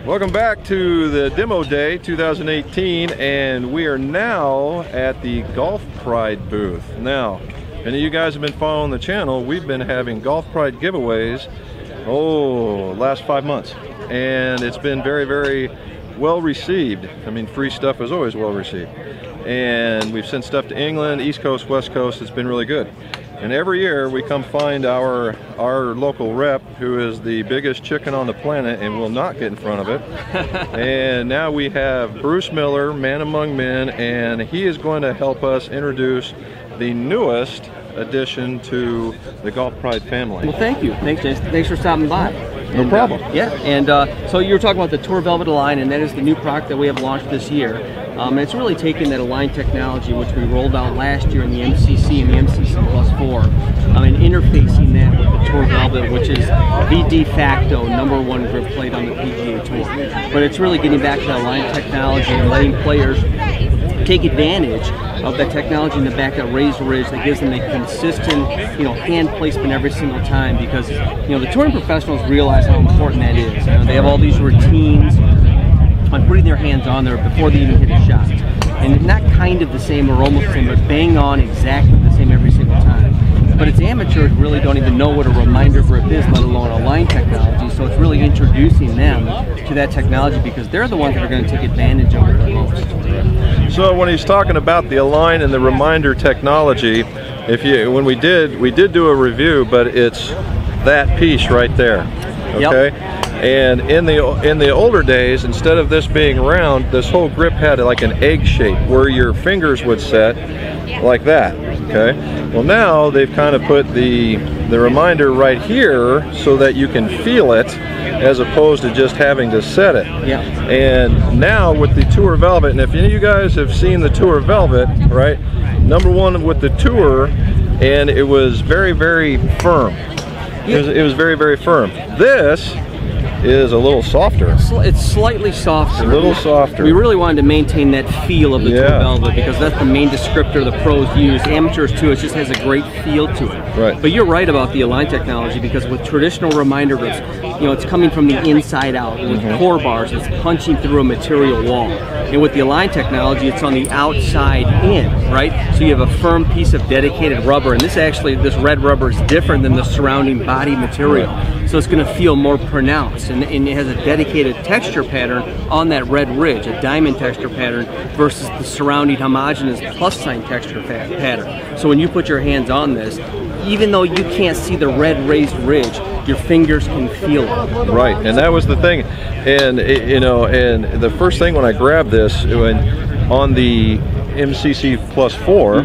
Welcome back to the Demo Day 2018, and we are now at the Golf Pride booth. Now, any of you guys have been following the channel, we've been having Golf Pride giveaways, last 5 months. And it's been very, very well received. I mean, free stuff is always well received. And we've sent stuff to England, East Coast, West Coast. It's been really good. And every year we come find our local rep, who is the biggest chicken on the planet and will not get in front of it. And now we have Bruce Miller, man among men, and he is going to help us introduce the newest addition to the Golf Pride family. Well, thank you. Thanks, Jason. Thanks for stopping by. No problem. Yeah, and so you were talking about the Tour Velvet Align, and that is the new product that we have launched this year. And it's really taken that Align technology, which we rolled out last year in the MCC and the MCC Plus 4, and interfacing that with the Tour Velvet, which is the de facto #1 grip plate on the PGA Tour. But it's really getting back to that Align technology and letting players take advantage of that technology in the back, that raised ridge that gives them a consistent, hand placement every single time, because, the touring professionals realize how important that is. They have all these routines on putting their hands on there before they even hit a shot. And not kind of the same or almost the same, but bang on exactly the same every single time. But it's amateurs really don't even know what a reminder grip is, let alone Align technology. So it's really introducing them to that technology, because they're the ones that are going to take advantage of it the most. So when he's talking about the Align and the reminder technology, when we did do a review, but it's that piece right there. Okay. Yep. And in the older days, instead of this being round, this whole grip had like an egg shape where your fingers would set like that. Okay. Well, now they've kind of put the reminder right here so that you can feel it, as opposed to just having to set it. Yeah. And now with the Tour Velvet, and if any of you guys have seen the Tour Velvet, right? #1 with the Tour, and it was very, very firm. It was very, very firm. This is a little softer. It's slightly softer. It's a little softer. We really wanted to maintain that feel of the Tour Velvet, because that's the main descriptor the pros use. Amateurs too, it just has a great feel to it. Right. But you're right about the Align technology, because with traditional reminder grips, it's coming from the inside out. With core bars, it's punching through a material wall. And with the Align technology, it's on the outside in, right? So you have a firm piece of dedicated rubber, and this red rubber is different than the surrounding body material. Right. So it's going to feel more pronounced, and it has a dedicated texture pattern on that red ridge, a diamond texture pattern, versus the surrounding homogeneous plus sign texture pattern. So when you put your hands on this, even though you can't see the red raised ridge, your fingers can feel it. Right, and that was the thing. And and the first thing when I grabbed this, on the MCC Plus 4,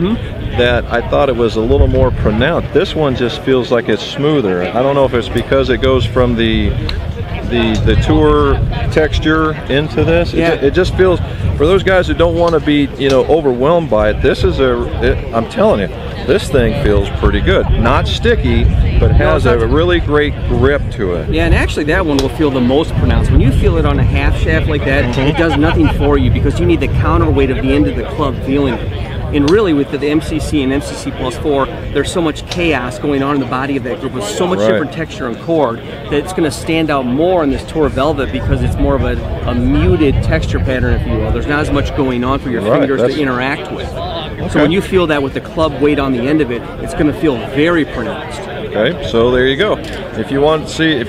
that I thought it was a little more pronounced. This one just feels like it's smoother. I don't know if it's because it goes from the Tour texture into this. Yeah. It just feels, for those guys who don't want to be overwhelmed by it, this is I'm telling you, this thing feels pretty good. Not sticky, but has a really great grip to it. Yeah, and actually that one will feel the most pronounced. When you feel it on a half shaft like that, it does nothing for you, because you need the counterweight of the end of the club feeling it. And really, with the MCC and MCC Plus 4, there's so much chaos going on in the body of that group with so much different texture and chord that it's going to stand out more in this Tour Velvet, because it's more of a muted texture pattern, if you will. There's not as much going on for your fingers to interact with. Okay. So when you feel that with the club weight on the end of it, it's going to feel very pronounced. Okay, so there you go. If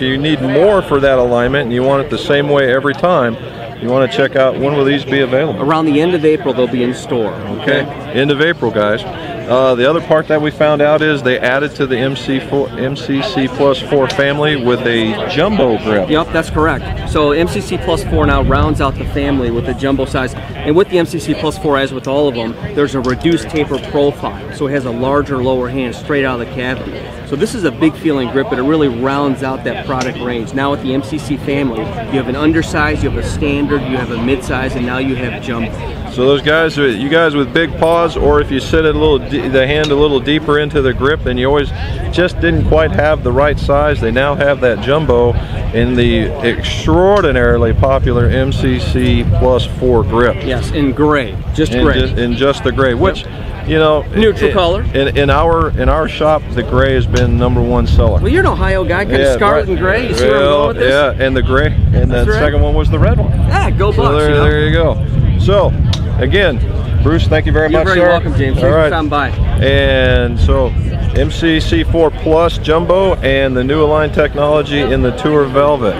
you need more for that alignment and you want it the same way every time, you want to check out, when will these be available? Around the end of April, they'll be in store. Okay, end of April, guys. The other part that we found out is they added to the MCC Plus 4 family with a jumbo grip. Yep, that's correct. So MCC Plus 4 now rounds out the family with a jumbo size. And with the MCC Plus 4, as with all of them, there's a reduced taper profile. So it has a larger lower hand straight out of the cavity. So this is a big feeling grip, but it really rounds out that product range. Now with the MCC family, you have an undersize, you have a standard, you have a mid-size, and now you have jumbo. So those guys, you guys with big paws, or if you sit it the hand a little deeper into the grip and you always just didn't quite have the right size, they now have that jumbo in the extraordinarily popular MCC Plus 4 grip. Yes, in gray, just gray. In just the gray, which you know, neutral color. In our shop, the gray has been #1 seller. Well, you're an Ohio guy, kind of scarlet and gray. You see where I'm going with this? Yeah, and the gray, and the second one was the red one. Yeah, go Bucks. So there you go. So, again, Bruce, thank you very much, sir. You're very welcome, James. Thanks for coming by. And so, MCC4 Plus Jumbo and the new Align technology in the Tour Velvet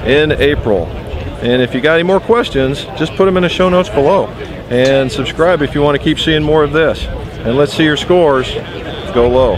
in April. And if you got any more questions, just put them in the show notes below. And subscribe if you want to keep seeing more of this. And let's see your scores go low.